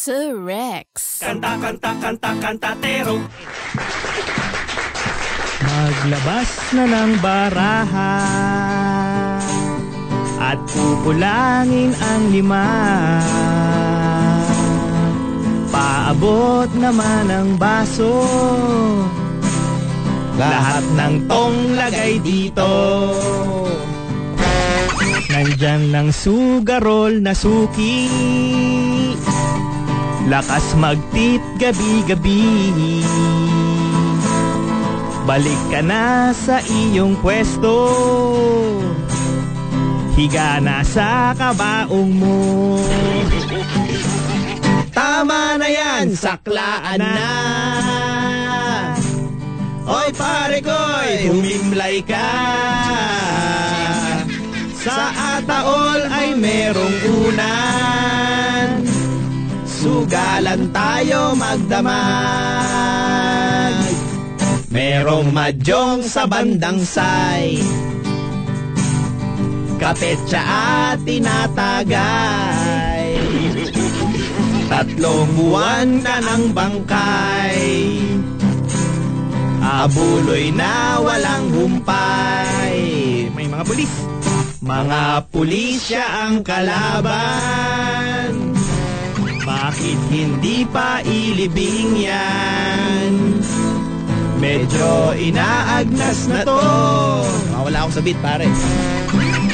Sir Rex. Kanta, kanta, kanta, kantatero. Maglabas na ng baraha at pupulangin ang 5. Paabot naman ang baso, lahat ng tong lagay dito. Nandyan ng sugarol na suki, lakas magtit gabi-gabi. Balik ka na sa iyong pwesto, higa na sa kabaong mo. Tama na yan, saklaan na. Oy pare ko'y humimlay ka. Sa ataol ay merong unan, sugalan tayo magdamag. Merong madyong sa bandang side, kapetsa at tinatagay. 3 buwan ka ng bangkay, abuloy na walang humpay. May mga pulis, mga pulisya ang kalaban. Bakit hindi pa ilibing yan? Medyo inaagnas na to. Wala akong sabit, pare.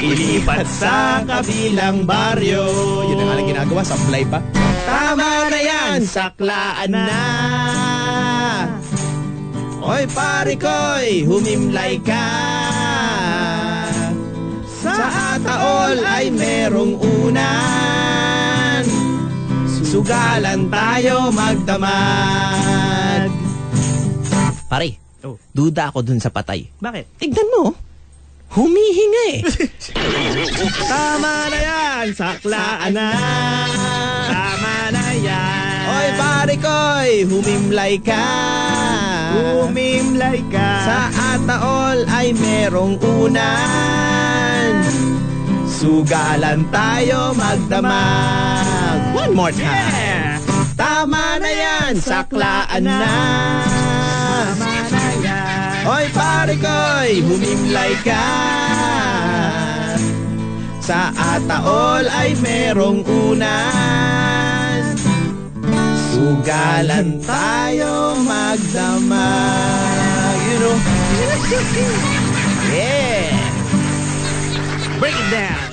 Ilipat sa kabilang baryo. Yun ang alang ginagawa, supply pa. Tama na yan, saklaan na. Oy pare ko'y humimlay ka. Sa ataol ay merong unan, sugalan tayo magdamag. Pare, duda ako dun sa patay. Bakit? Tignan mo, humihinga eh. Tama na yan, saklaan na. Tama na yan. Oy pare ko'y humimlay ka. Humimlay ka. Sa ataol ay merong unan, sugalan tayo magdamag. One more time. Yeah. Tama na yan, saklaan na. Tama na yan. Oy pare ko'y humimlay ka. Sa ataol ay merong unan, sugalan tayo magdamag. You know? Yeah. Break it down.